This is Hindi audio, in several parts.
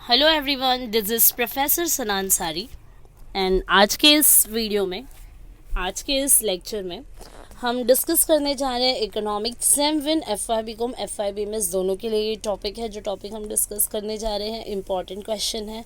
Hello everyone, this is professor सनान सारी एंड आज के इस लेक्चर में हम डिस्कस करने जा रहे हैं economics sem one F Y B com F Y B में दोनों के लिए ये टॉपिक है। जो टॉपिक हम डिस्कस करने जा रहे हैं इम्पॉर्टेंट क्वेश्चन है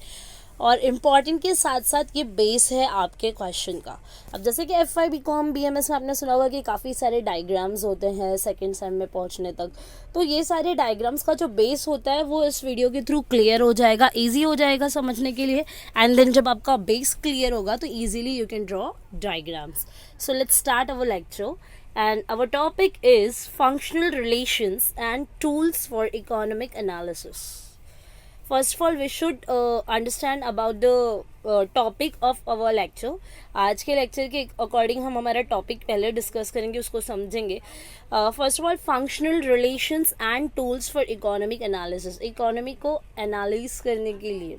और इम्पॉर्टेंट के साथ साथ ये बेस है आपके क्वेश्चन का। अब जैसे कि F Y B com B M S में आपने सुना होगा कि काफ़ी सारे डायग्राम्स होते हैं सेकेंड सेम में पहुंचने तक, तो ये सारे डायग्राम्स का जो बेस होता है वो इस वीडियो के थ्रू क्लियर हो जाएगा, ईजी हो जाएगा समझने के लिए। एंड देन जब आपका बेस क्लियर होगा तो easily you can draw diagrams. So let's start our lecture and our topic is functional relations and tools for economic analysis. First of all, we should understand about the topic of our lecture. आज के लेक्चर के अकॉर्डिंग हम हमारा टॉपिक पहले डिस्कस करेंगे, उसको समझेंगे। First of all, functional relations and tools for economic analysis. Economy को एनालिस करने के लिए,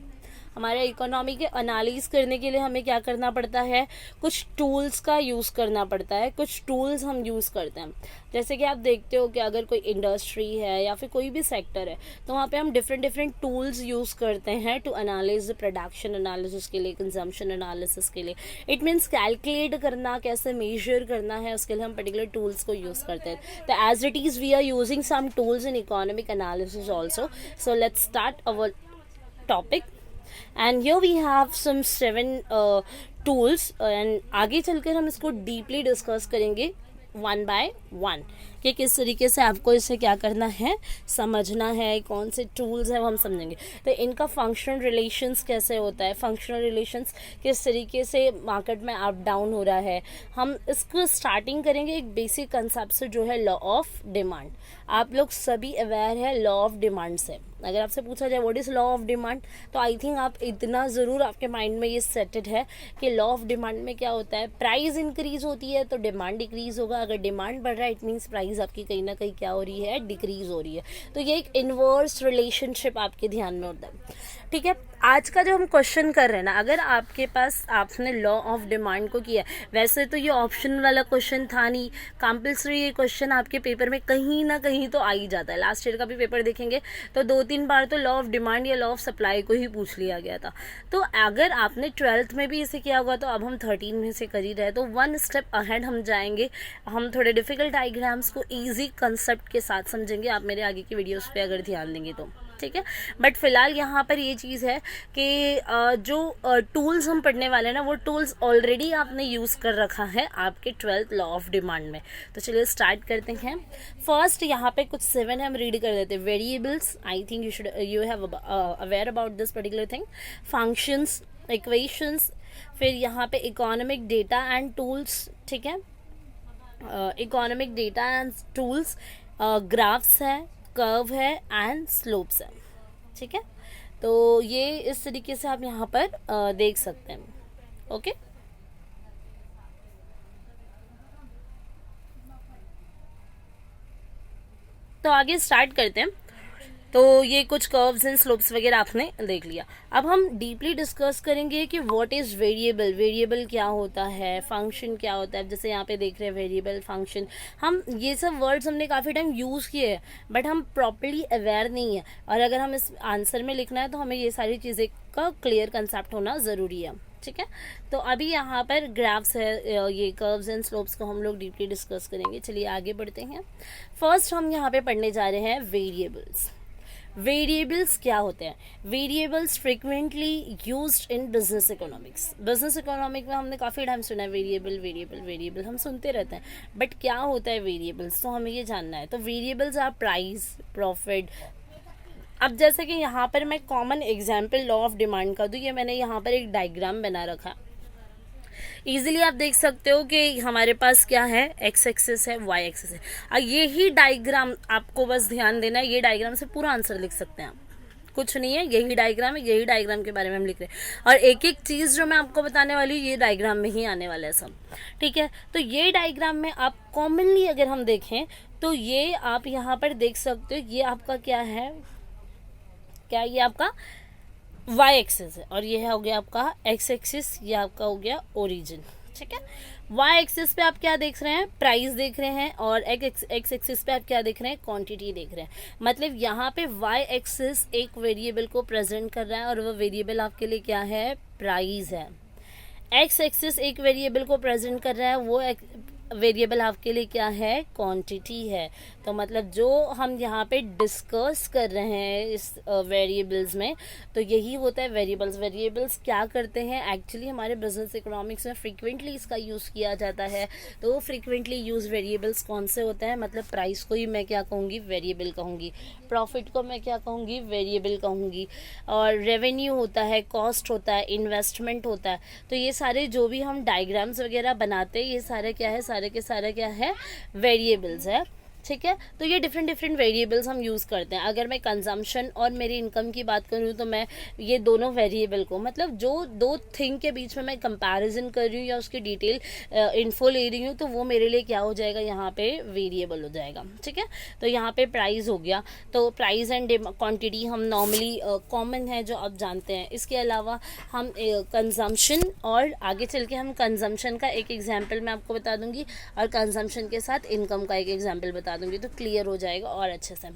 हमारे इकोनॉमी के एनालिस करने के लिए हमें क्या करना पड़ता है, कुछ टूल्स का यूज़ करना पड़ता है। कुछ टूल्स हम यूज़ करते हैं, जैसे कि आप देखते हो कि अगर कोई इंडस्ट्री है या फिर कोई भी सेक्टर है तो वहाँ पे हम डिफरेंट टूल्स यूज़ करते हैं टू एनालिज प्रोडक्शन एनालिसिस के लिए, कंजम्पशन एनालिसिस के लिए। इट मीन्स कैलकुलेट करना, कैसे मेजर करना है, उसके लिए हम पर्टिकुलर टूल्स को यूज़ करते हैं। तो as it is we are using some tools in economic analysis also. So let's start our topic and here we have some 7 tools and आगे चलकर हम इसको डीपली डिस्कस करेंगे वन बाय वन कि किस तरीके से आपको इसे क्या करना है, समझना है, कौन से टूल्स हैं वो हम समझेंगे। तो इनका फंक्शनल रिलेशंस कैसे होता है, फंक्शनल रिलेशंस किस तरीके से मार्केट में अप डाउन हो रहा है, हम इसको स्टार्टिंग करेंगे एक बेसिक कंसेप्ट से जो है लॉ ऑफ डिमांड। आप लोग सभी अवेयर है लॉ ऑफ डिमांड से। अगर आपसे पूछा जाए what is law of demand, तो आई थिंक आप इतना ज़रूर आपके माइंड में ये सेटेड है कि लॉ ऑफ डिमांड में क्या होता है, प्राइस इंक्रीज होती है तो डिमांड डिक्रीज होगा। अगर डिमांड बढ़ रहा है इट मीन्स प्राइस आपकी कहीं ना कहीं क्या हो रही है, डिक्रीज हो रही है। तो ये एक इनवर्स रिलेशनशिप आपके ध्यान में होता है। ठीक है, आज का जो हम क्वेश्चन कर रहे हैं ना, अगर आपके पास आपने लॉ ऑफ डिमांड को किया, वैसे तो ये ऑप्शन वाला क्वेश्चन था नहीं, कंपल्सरी ये क्वेश्चन आपके पेपर में कहीं ना कहीं तो आ ही जाता है। लास्ट ईयर का भी पेपर देखेंगे तो 2-3 बार तो लॉ ऑफ डिमांड या लॉ ऑफ सप्लाई को ही पूछ लिया गया था। तो अगर आपने 12th में भी इसे किया होगा तो अब हम 13 में से कर ही रहे, तो 1 स्टेप अहेड हम जाएंगे। हम थोड़े डिफिकल्ट डायग्राम्स को ईजी कंसेप्ट के साथ समझेंगे, आप मेरे आगे की वीडियोस पे अगर ध्यान देंगे तो। ठीक है, बट फिलहाल यहाँ पर ये चीज़ है कि जो टूल्स हम पढ़ने वाले हैं ना, वो टूल्स ऑलरेडी आपने यूज़ कर रखा है आपके 12th लॉ ऑफ डिमांड में। तो चलिए स्टार्ट करते हैं। फर्स्ट यहाँ पे कुछ 7 हम रीड कर देते हैं। Variables, I think you have aware about this particular thing. Functions, equations, फिर यहाँ पे इकोनॉमिक डेटा एंड टूल्स। ठीक है, economic data and tools, graphs है, कर्व है एंड स्लोप्स है। ठीक है, तो ये इस तरीके से आप यहाँ पर देख सकते हैं। ओके, तो आगे स्टार्ट करते हैं। तो ये कुछ कर्व्स एंड स्लोप्स वगैरह आपने देख लिया। अब हम डीपली डिस्कस करेंगे कि व्हाट इज़ वेरिएबल, वेरिएबल क्या होता है, फंक्शन क्या होता है। जैसे यहाँ पे देख रहे हैं वेरिएबल, फंक्शन, हम ये सब वर्ड्स हमने काफ़ी टाइम यूज़ किए हैं बट हम प्रॉपर्ली अवेयर नहीं है, और अगर हम इस आंसर में लिखना है तो हमें ये सारी चीज़ें का क्लियर कंसेप्ट होना ज़रूरी है। ठीक है, तो अभी यहाँ पर ग्राफ्स है, ये कर्व्स एंड स्लोप्स को हम लोग डीपली डिस्कस करेंगे। चलिए आगे बढ़ते हैं। फर्स्ट हम यहाँ पे पढ़ने जा रहे हैं वेरिएबल्स। वेरिएबल्स क्या होते हैं? Variables frequently used in business economics. Business economic में हमने काफ़ी टाइम सुना है वेरिएबल वेरिएबल वेरिएबल, हम सुनते रहते हैं, बट क्या होता है वेरिएबल्स, तो हमें ये जानना है। तो वेरिएबल्स आर प्राइस, प्रॉफिट। अब जैसे कि यहाँ पर मैं common example law of demand का दूँ, ये मैंने यहाँ पर एक डायग्राम बना रखा। इजीली आप देख सकते हो कि हमारे पास क्या है, एक्स एक्सिस है, वाई एक्सिस है। और यही डायग्राम आपको बस ध्यान देना है, ये डायग्राम से पूरा आंसर लिख सकते हैं आप, कुछ नहीं है, यही डायग्राम है, यही डायग्राम के बारे में हम लिख रहे हैं। और एक एक चीज़ जो मैं आपको बताने वाली हूँ ये डायग्राम में ही आने वाला है सब। ठीक है, तो ये डायग्राम में आप कॉमनली अगर हम देखें तो ये आप यहाँ पर देख सकते हो, ये आपका क्या है, क्या ये आपका वाई एक्सिस है और ये हो गया आपका एक्स एक्सिस, ये आपका हो गया ओरिजिन। ठीक है। वाई एक्सिस पे आप क्या देख रहे हैं, प्राइस देख रहे हैं, और एक्स एक्सिस पे आप क्या देख रहे हैं, क्वांटिटी देख रहे हैं। मतलब यहाँ पे वाई एक्सिस एक वेरिएबल को प्रेजेंट कर रहा है और वो वेरिएबल आपके लिए क्या है, प्राइस है। एक्स एक्सिस एक वेरिएबल को प्रेजेंट कर रहा है, वो वेरिएबल आपके लिए क्या है, क्वांटिटी है। तो मतलब जो हम यहाँ पे डिस्कस कर रहे हैं इस वेरिएबल्स में, तो यही होता है वेरिएबल्स। वेरिएबल्स क्या करते हैं, एक्चुअली हमारे बिजनेस इकोनॉमिक्स में फ्रीक्वेंटली इसका यूज़ किया जाता है। तो फ्रीक्वेंटली यूज वेरिएबल्स कौन से होते हैं, मतलब प्राइस को ही मैं क्या कहूँगी, वेरिएबल कहूँगी, प्रॉफिट को मैं क्या कहूँगी, वेरिएबल कहूँगी, और रेवेन्यू होता है, कॉस्ट होता है, इन्वेस्टमेंट होता है। तो ये सारे जो भी हम डायग्राम्स वगैरह बनाते हैं, ये सारे क्या है, सारे के सारे क्या है, वेरिएबल्स है। ठीक है। तो ये डिफरेंट डिफरेंट वेरिएबल्स हम यूज़ करते हैं। अगर मैं कंजम्पशन और मेरी इनकम की बात करूँ तो मैं ये दोनों वेरिएबल को, मतलब जो दो थिंग के बीच में मैं कंपैरिजन कर रही हूँ या उसकी डिटेल इन्फो ले रही हूँ, तो वो मेरे लिए क्या हो जाएगा, यहाँ पे वेरिएबल हो जाएगा। ठीक है। तो यहाँ पे प्राइस हो गया, तो प्राइस एंड क्वांटिटी हम नॉर्मली कॉमन है जो आप जानते हैं। इसके अलावा हम कंजम्पशन, और आगे चल के हम कंजम्पशन का एक एग्जाम्पल मैं आपको बता दूंगी, और कंजम्पशन के साथ इनकम का एक एग्जाम्पल बता दूंगी, तो क्लियर हो जाएगा और अच्छे से।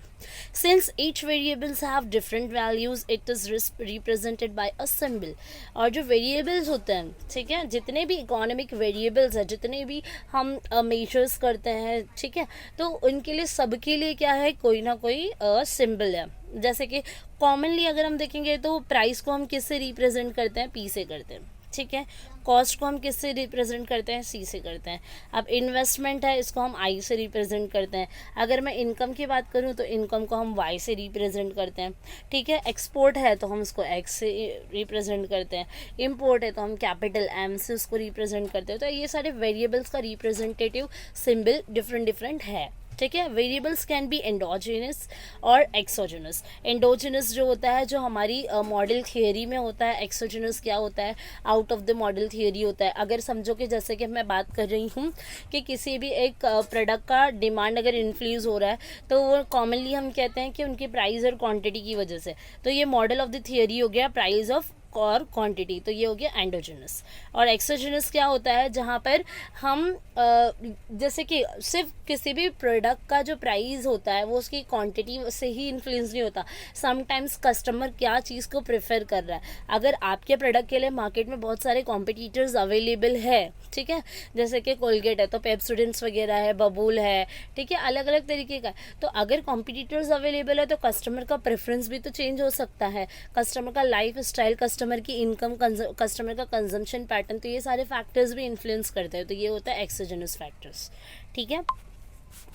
Since each variables have different values, it is represented by a symbol. और जो वेरिएबल्स होते हैं, ठीक है, जितने भी इकोनॉमिक वेरिएबल्स हैं, जितने भी हम मेजर्स करते हैं, ठीक है, तो उनके लिए सबके लिए क्या है, कोई ना कोई सिंबल है। जैसे कि कॉमनली अगर हम देखेंगे तो प्राइस को हम किससे रिप्रेजेंट करते हैं, पी से करते हैं। ठीक है। कॉस्ट को हम किससे रिप्रेजेंट करते हैं, सी से करते हैं। अब इन्वेस्टमेंट है, इसको हम आई से रिप्रेजेंट करते हैं। अगर मैं इनकम की बात करूं तो इनकम को हम वाई से रिप्रेजेंट करते हैं। ठीक है। एक्सपोर्ट है तो हम उसको एक्स से रिप्रेजेंट करते हैं। इम्पोर्ट है तो हम कैपिटल एम से उसको रिप्रेजेंट करते हैं। तो ये सारे वेरिएबल्स का रिप्रेजेंटेटिव सिंबल डिफरेंट डिफरेंट है। ठीक है। वेरिएबल्स कैन बी एंडोजिनस और एक्सोजिनस। एंडोजिनस जो होता है, जो हमारी मॉडल थियरी में होता है। एक्सोजिनस क्या होता है, out of the model theory होता है। अगर समझो कि जैसे कि मैं बात कर रही हूँ कि किसी भी एक प्रोडक्ट का डिमांड अगर इन्फ्लुएंस हो रहा है, तो वो कॉमनली हम कहते हैं कि उनकी प्राइस और क्वांटिटी की वजह से। तो ये मॉडल ऑफ द थियरी हो गया प्राइस ऑफ और क्वांटिटी, तो ये हो गया एंडोजिनस। और एक्सोजिनस क्या होता है, जहाँ पर हम जैसे कि सिर्फ किसी भी प्रोडक्ट का जो प्राइस होता है वो उसकी क्वांटिटी से ही इन्फ्लुएंस नहीं होता। समटाइम्स कस्टमर क्या चीज़ को प्रेफर कर रहा है। अगर आपके प्रोडक्ट के लिए मार्केट में बहुत सारे कॉम्पिटिटर्स अवेलेबल है, ठीक है, जैसे कि कोलगेट है तो पेप्सोडेंट्स वगैरह है, बबूल है, ठीक है, अलग अलग तरीके का। तो अगर कॉम्पिटिटर्स अवेलेबल है तो कस्टमर का प्रेफरेंस भी तो चेंज हो सकता है, कस्टमर का लाइफ स्टाइल, कस्टमर की इनकम, कस्टमर का कंजम्पशन पैटर्न, तो ये सारे फैक्टर्स भी इन्फ्लुएंस करते हैं। तो ये होता है एक्सोजेनस फैक्टर्स। ठीक है।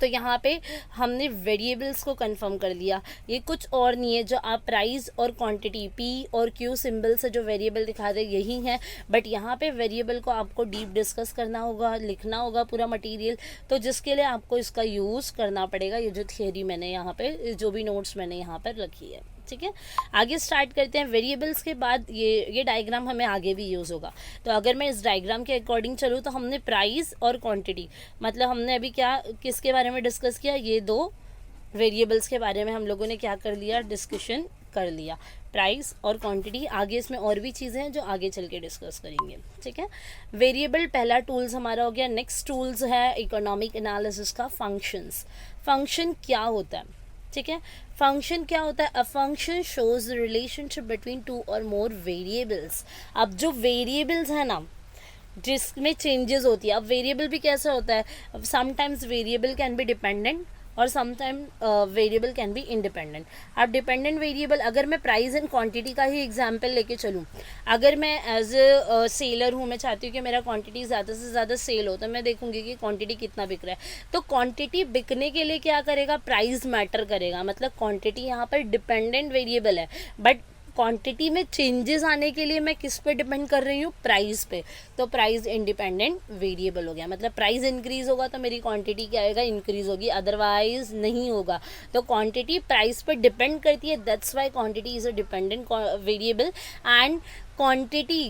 तो यहाँ पे हमने वेरिएबल्स को कंफर्म कर लिया। ये कुछ और नहीं है, जो आप प्राइस और क्वांटिटी पी और क्यू सिंबल से जो वेरिएबल दिखा दे यही है। बट यहाँ पे वेरिएबल को आपको डीप डिस्कस करना होगा, लिखना होगा पूरा मटेरियल, तो जिसके लिए आपको इसका यूज़ करना पड़ेगा। ये जो थियरी मैंने यहाँ पे, जो भी नोट्स मैंने यहाँ पर रखी है, ठीक है। आगे स्टार्ट करते हैं। वेरिएबल्स के बाद ये डायग्राम हमें आगे भी यूज़ होगा। तो अगर मैं इस डायग्राम के अकॉर्डिंग चलूँ तो हमने प्राइस और क्वांटिटी, मतलब हमने अभी क्या किसके बारे में डिस्कस किया, ये दो वेरिएबल्स के बारे में हम लोगों ने क्या कर लिया, डिस्कशन कर लिया, प्राइस और क्वांटिटी। आगे इसमें और भी चीज़ें हैं जो आगे चल के डिस्कस करेंगे। ठीक है। वेरिएबल पहला टूल्स हमारा हो गया। नेक्स्ट टूल्स है इकोनॉमिक एनालिसिस का फंक्शंस। फंक्शन क्या होता है, ठीक है। फंक्शन क्या होता है, a function shows relationship between two और मोर वेरिएबल्स। अब जो वेरिएबल्स है ना, जिसमें चेंजेस होती है। अब वेरिएबल भी कैसा होता है, sometimes variable can be dependent और sometime variable can be independent. अब डिपेंडेंट वेरिएबल, अगर मैं प्राइस एंड क्वांटिटी का ही एग्जांपल लेके चलूँ, अगर मैं एज ए सेलर हूँ, मैं चाहती हूँ कि मेरा क्वांटिटी ज़्यादा से ज़्यादा सेल हो, तो मैं देखूंगी कि क्वांटिटी कितना बिक रहा है। तो क्वांटिटी बिकने के लिए क्या करेगा, प्राइस मैटर करेगा। मतलब क्वांटिटी यहाँ पर डिपेंडेंट वेरिएबल है, बट क्वांटिटी में चेंजेस आने के लिए मैं किस पे डिपेंड कर रही हूँ, प्राइस पे। तो प्राइस इंडिपेंडेंट वेरिएबल हो गया। मतलब प्राइस इंक्रीज होगा तो मेरी क्वांटिटी क्या आएगा, इंक्रीज होगी, अदरवाइज नहीं होगा। तो क्वांटिटी प्राइस पे डिपेंड करती है, that's why quantity is a dependent variable. And quantity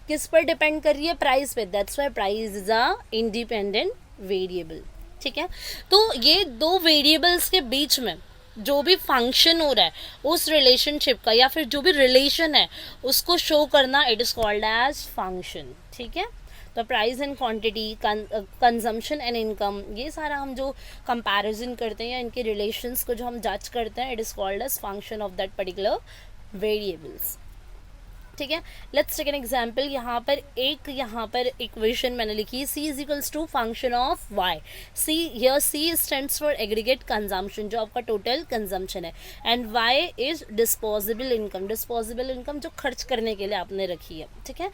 किस पर डिपेंड कर रही है, प्राइस पे, that's why price is a independent variable. ठीक है। तो ये दो वेरिएबल्स के बीच में जो भी फंक्शन हो रहा है, उस रिलेशनशिप का या फिर जो भी रिलेशन है उसको शो करना, it is called as function. ठीक है। तो price and quantity, consumption and income, ये सारा हम जो कंपैरिजन करते हैं या इनके रिलेशंस को जो हम जज करते हैं, it is called as function of that particular variables. ठीक है, लेट्स टेक एन एग्जाम्पल। यहाँ पर इक्वेशन मैंने लिखी, c is equals to function of y। c here c stands for aggregate consumption, जो आपका टोटल कंजम्पशन है, and y is disposable income, disposable income जो खर्च करने के लिए आपने रखी है। ठीक है,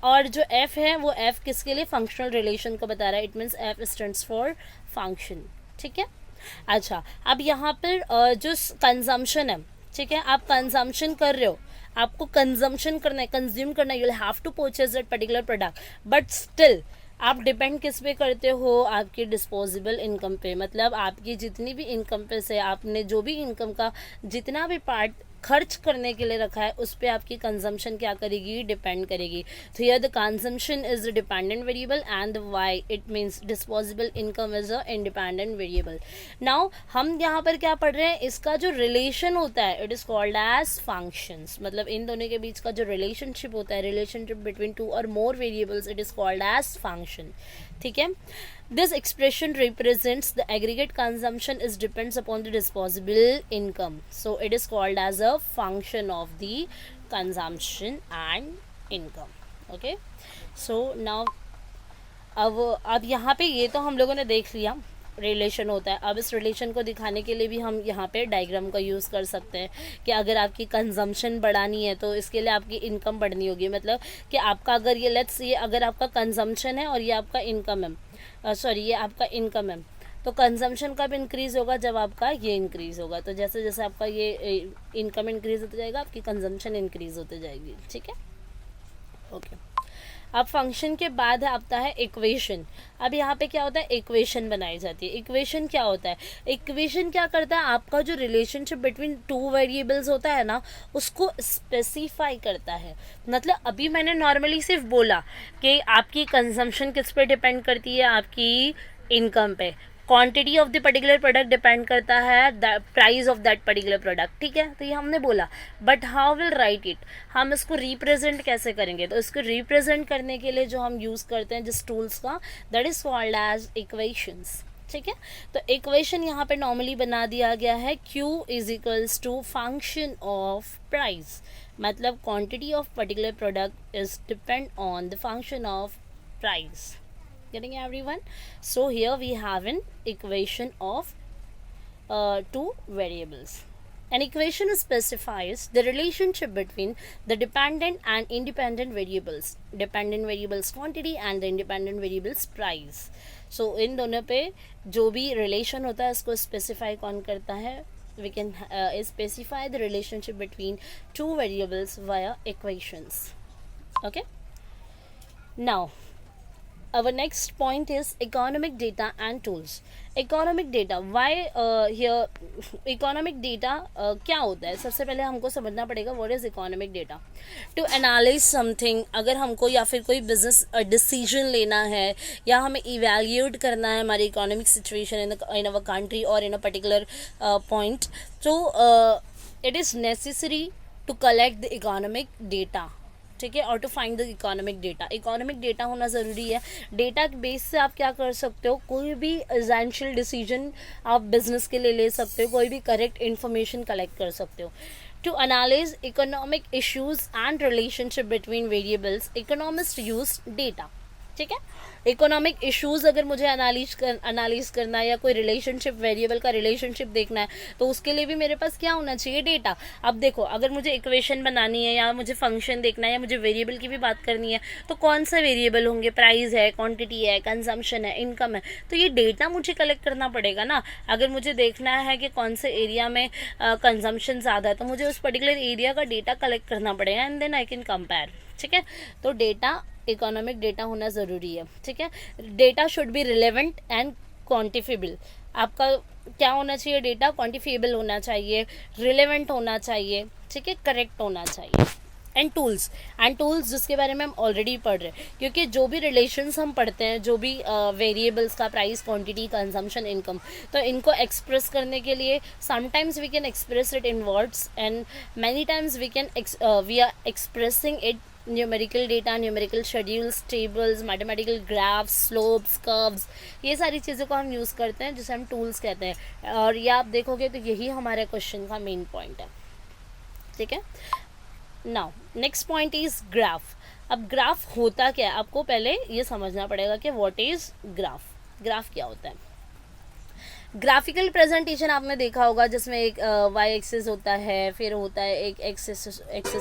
और जो f है वो f किसके लिए, फंक्शनल रिलेशन को बता रहा है, it means f stands for function. ठीक है, अच्छा अब यहाँ पर जो कंजम्पशन है, ठीक है, आप कंजम्पशन कर रहे हो, आपको कंजम्पशन करना है, कंज्यूम करना है, you will have to purchase that particular product, but still आप डिपेंड किस पे करते हो, आपकी डिस्पोजेबल इनकम पे। मतलब आपकी जितनी भी इनकम पे से आपने जो भी इनकम का जितना भी पार्ट खर्च करने के लिए रखा है, उस पर आपकी कंजम्पशन क्या करेगी, डिपेंड करेगी। तो here the consumption is the dependent variable and why it means disposable income is a independent variable. Now हम यहाँ पर क्या पढ़ रहे हैं, इसका जो रिलेशन होता है it is called as functions. मतलब इन दोनों के बीच का जो रिलेशनशिप होता है, रिलेशनशिप बिटवीन टू और more variables, it is called as function. ठीक है, this expression represents the aggregate consumption is depends upon the disposable income, so it is called as a function of the consumption and income. Okay, so now अब यहाँ पे ये तो हम लोगों ने देख लिया रिलेशन होता है। अब इस रिलेशन को दिखाने के लिए भी हम यहाँ पे डायग्राम का यूज़ कर सकते हैं कि अगर आपकी कंजम्पशन बढ़ानी है तो इसके लिए आपकी इनकम बढ़नी होगी। मतलब कि आपका अगर ये लेट्स ये अगर आपका कंजम्पशन है और ये आपका इनकम है, ये आपका इनकम है, तो कंजम्पशन कब इंक्रीज़ होगा, जब आपका ये इंक्रीज़ होगा। तो जैसे जैसे आपका ये इनकम इंक्रीज़ होता जाएगा, आपकी कंजम्पशन इंक्रीज़ होती जाएगी। ठीक है, ओके। अब फंक्शन के बाद आता है इक्वेशन। अब यहाँ पे क्या होता है, इक्वेशन बनाई जाती है। इक्वेशन क्या होता है, इक्वेशन क्या करता है, आपका जो रिलेशनशिप बिटवीन टू वेरिएबल्स होता है ना, उसको स्पेसिफाई करता है। मतलब अभी मैंने नॉर्मली सिर्फ बोला कि आपकी कंजम्पशन किस पे डिपेंड करती है, आपकी इनकम पे। Quantity of the particular product depend करता है the price of that particular product. ठीक है, तो ये हमने बोला, but how will write it, हम इसको रिप्रेजेंट कैसे करेंगे। तो इसको रिप्रेजेंट करने के लिए जो हम यूज़ करते हैं जिस टूल्स का, that is called as equations. ठीक है, तो इक्वेशन यहाँ पे नॉर्मली बना दिया गया है, Q is equals to function of price. मतलब quantity of particular product is depend on the function of price. Getting everyone? So here we have an equation of two variables. An equation specifies the relationship between the dependent and independent variables, dependent variables quantity and the independent variables price. So इन दोनों पे जो भी relation होता है उसको specify कौन करता है, we can specify the relationship between two variables via equations. Okay, now our next point is economic data and tools. Economic data, why here economic data क्या होता है, सबसे पहले हमको समझना पड़ेगा what is economic data. To analyze something, अगर हमको या फिर कोई बिजनेस डिसीजन लेना है या हमें इवेल्यूएट करना है हमारी economic situation in our country और इन अ पर्टिकुलर पॉइंट, तो it is necessary to collect the economic data. ठीक है, और to find the economic data, economic data होना ज़रूरी है। डेटा बेस से आप क्या कर सकते हो, कोई भी एसेंशियल डिसीजन आप बिजनेस के लिए ले सकते हो, कोई भी करेक्ट इन्फॉर्मेशन कलेक्ट कर सकते हो। To analyse economic issues and relationship between variables, economist use data. ठीक है, इकोनॉमिक इश्यूज अगर मुझे एनालिज करना है या कोई रिलेशनशिप वेरिएबल का रिलेशनशिप देखना है, तो उसके लिए भी मेरे पास क्या होना चाहिए, डेटा। अब देखो, अगर मुझे इक्वेशन बनानी है या मुझे फंक्शन देखना है या मुझे वेरिएबल की भी बात करनी है, तो कौन सा वेरिएबल होंगे, प्राइस है, क्वांटिटी है, कंजम्पशन है, इनकम है, तो ये डेटा मुझे कलेक्ट करना पड़ेगा ना। अगर मुझे देखना है कि कौन से एरिया में कंजम्पशन ज़्यादा है, तो मुझे उस पर्टिकुलर एरिया का डेटा कलेक्ट करना पड़ेगा and then I can compare. ठीक है, तो डेटा, इकोनॉमिक डेटा होना ज़रूरी है। ठीक है, data should be relevant and quantifiable. आपका क्या होना चाहिए, डेटा क्वांटिफिएबल होना चाहिए, रिलेवेंट होना चाहिए, ठीक है, करेक्ट होना चाहिए। एंड टूल्स जिसके बारे में हम ऑलरेडी पढ़ रहे हैं, क्योंकि जो भी रिलेशंस हम पढ़ते हैं, जो भी वेरिएबल्स का प्राइस, क्वांटिटी, कंजम्पशन, इनकम, तो इनको एक्सप्रेस करने के लिए sometimes we can express it in words and many times we are expressing it numerical data, numerical schedules, tables, mathematical graphs, slopes, curves, ये सारी चीज़ों को हम यूज़ करते हैं जिसे हम टूल्स कहते हैं। और ये आप देखोगे तो यही हमारे क्वेश्चन का मेन पॉइंट है, ठीक है। Now next point is graph. अब ग्राफ होता क्या है, आपको पहले ये समझना पड़ेगा कि व्हाट इज ग्राफ। ग्राफ क्या होता है? ग्राफिकल प्रेजेंटेशन आपने देखा होगा जिसमें एक वाई एक्सिस होता है, फिर होता है एक एक्सिस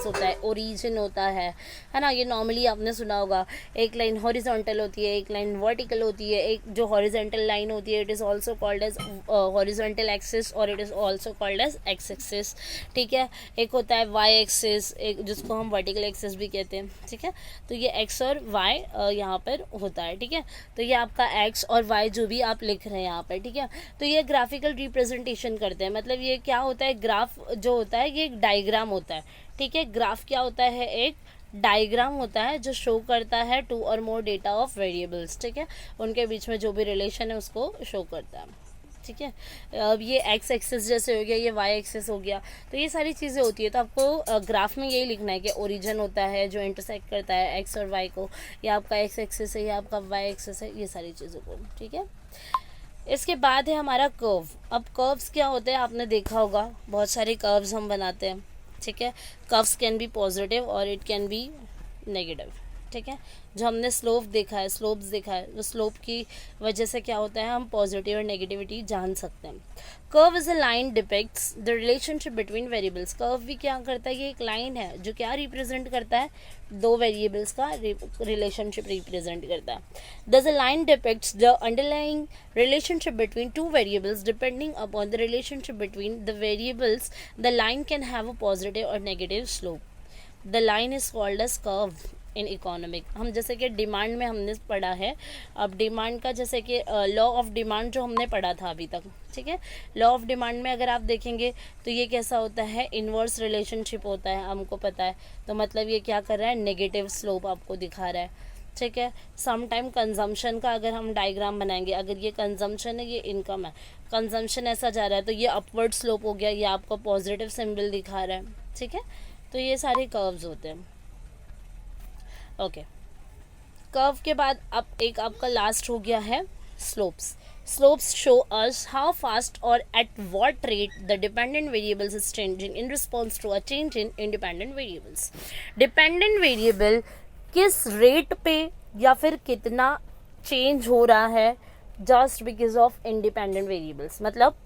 होता है, ओरिजिन होता है ना। ये नॉर्मली आपने सुना होगा। एक लाइन हॉरिजॉन्टल होती है, एक लाइन वर्टिकल होती है। एक जो हॉरिजॉन्टल लाइन होती है it is also called as horizontal axis और it is also called as x axis, ठीक है। एक होता है वाई एक्सिस, एक जिसको हम वर्टिकल एक्सिस भी कहते हैं, ठीक है। तो ये एक्स और वाई यहाँ पर होता है, ठीक है। तो ये आपका एक्स और वाई जो भी आप लिख रहे हैं यहाँ पर, ठीक है। तो ये ग्राफिकल रिप्रेजेंटेशन करते हैं। मतलब ये क्या होता है, ग्राफ जो होता है ये एक डायग्राम होता है, ठीक है। ग्राफ क्या होता है, एक डायग्राम होता है जो शो करता है टू और मोर डेटा ऑफ वेरिएबल्स, ठीक है। उनके बीच में जो भी रिलेशन है उसको शो करता है, ठीक है। अब ये एक्स एक्सिस जैसे हो गया, ये वाई एक्सिस हो गया, तो ये सारी चीज़ें होती है। तो आपको ग्राफ में यही लिखना है कि ओरिजिन होता है जो इंटरसेक्ट करता है एक्स और वाई को, या आपका एक्स एक्सिस है या आपका वाई एक्सिस है, ये सारी चीज़ों को, ठीक है। इसके बाद है हमारा कर्व। अब कर्व्स क्या होते हैं आपने देखा होगा, बहुत सारे कर्व्स हम बनाते हैं, ठीक है। कर्व्स कैन बी पॉजिटिव और इट कैन बी नेगेटिव, ठीक है। जो हमने स्लोप देखा है, स्लोप्स देखा है, वो स्लोप की वजह से क्या होता है हम पॉजिटिव और नेगेटिविटी जान सकते हैं। Curve is a line depicts the relationship between variables. Curve भी क्या करता है, ये एक लाइन है जो क्या रिप्रेजेंट करता है, दो वेरिएबल्स का रिलेशनशिप रिप्रेजेंट करता है। दस a line depicts the underlying relationship between two variables depending upon the relationship between the variables. The line can have a positive or negative slope. The line is called as curve in economic. हम जैसे कि डिमांड में हमने पढ़ा है। अब डिमांड का जैसे कि लॉ ऑफ डिमांड जो हमने पढ़ा था अभी तक, ठीक है। लॉ ऑफ डिमांड में अगर आप देखेंगे तो ये कैसा होता है, इनवर्स रिलेशनशिप होता है, हमको पता है। तो मतलब ये क्या कर रहा है, नेगेटिव स्लोप आपको दिखा रहा है, ठीक है। सम टाइम कंजम्पशन का अगर हम डायग्राम बनाएंगे, अगर ये कंजम्पशन है, ये इनकम है, कंजम्पशन ऐसा जा रहा है तो ये अपवर्ड स्लोप हो गया, ये आपको पॉजिटिव सिंबल दिखा रहा है, ठीक है। तो ये सारे कर्व्स होते हैं, ओके। कर्व के बाद अब एक आपका लास्ट हो गया है slopes. Slopes show us how fast or at what rate the dependent variables is changing in response to a change in independent variables. Dependent variable किस रेट पे या फिर कितना चेंज हो रहा है just because of independent variables. मतलब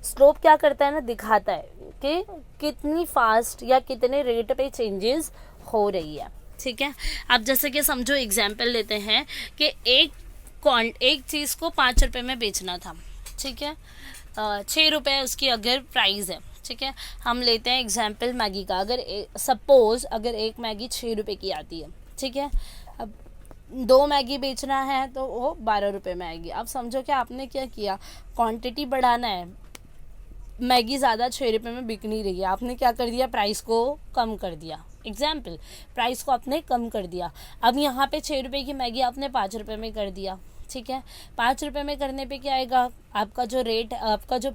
स्लोप क्या करता है ना, दिखाता है कि कितनी फास्ट या कितने रेट पे चेंजेस हो रही है, ठीक है। अब जैसे कि समझो एग्जांपल लेते हैं कि एक चीज़ को 5 रुपये में बेचना था, ठीक है। 6 रुपये उसकी अगर प्राइस है, ठीक है। हम लेते हैं एग्जाम्पल मैगी का। अगर सपोज अगर एक मैगी 6 रुपये की आती है, ठीक है। अब 2 मैगी बेचना है तो वो 12 रुपये में आएगी। अब समझो कि आपने क्या किया, क्वांटिटी बढ़ाना है, मैगी ज़्यादा 6 रुपये में बिक नहीं रही है, आपने क्या कर दिया, प्राइस को कम कर दिया। एग्जाम्पल, प्राइस को आपने कम कर दिया। अब यहाँ पे 6 रुपये की मैगी आपने 5 रुपये में कर दिया, ठीक है। 5 रुपये में करने पे क्या आएगा, आपका जो रेट, आपका जो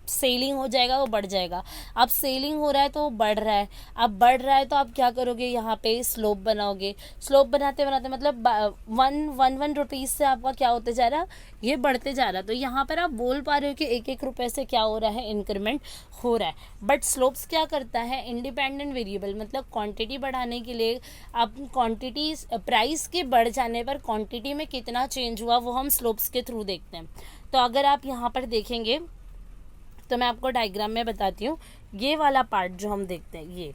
सेलिंग हो जाएगा वो बढ़ जाएगा। अब सेलिंग हो रहा है तो वो बढ़ रहा है, अब बढ़ रहा है तो आप क्या करोगे, यहाँ पे स्लोप बनाओगे। स्लोप बनाते बनाते मतलब 1 रुपीज़ से आपका क्या होते जा रहा, ये बढ़ते जा रहा। तो यहाँ पर आप बोल पा रहे हो कि 1 रुपये से क्या हो रहा है, इंक्रीमेंट हो रहा है। बट स्लोप्स क्या करता है, इंडिपेंडेंट वेरिएबल मतलब क्वांटिटी बढ़ाने के लिए आप क्वांटिटी, प्राइस के बढ़ जाने पर क्वांटिटी में कितना चेंज हुआ वो हम स्लोप्स के थ्रू देखते हैं। तो अगर आप यहाँ पर देखेंगे तो मैं आपको डायग्राम में बताती हूँ। ये वाला पार्ट जो हम देखते हैं,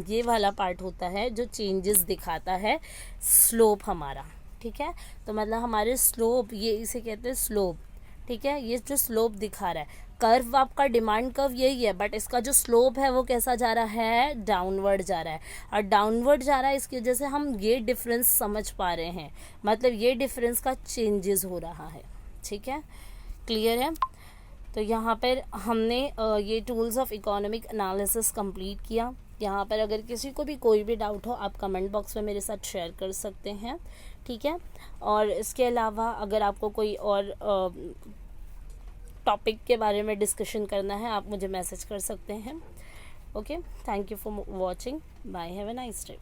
ये वाला पार्ट होता है जो चेंजेस दिखाता है स्लोप हमारा, ठीक है। तो मतलब हमारे स्लोप, ये इसे कहते हैं स्लोप, ठीक है। ये जो स्लोप दिखा रहा है, कर्व आपका डिमांड कर्व यही है, बट इसका जो स्लोप है वो कैसा जा रहा है, डाउनवर्ड जा रहा है। और डाउनवर्ड जा रहा है, इसकी वजह से हम ये डिफरेंस समझ पा रहे हैं, मतलब ये डिफरेंस का चेंजेस हो रहा है, ठीक है। क्लियर है। तो यहाँ पर हमने ये tools of economic analysis complete किया। यहाँ पर अगर किसी को भी कोई भी डाउट हो आप कमेंट बॉक्स में मेरे साथ शेयर कर सकते हैं, ठीक है। और इसके अलावा अगर आपको कोई और टॉपिक के बारे में डिस्कशन करना है आप मुझे मैसेज कर सकते हैं। Okay, thank you for watching, bye, have a nice day.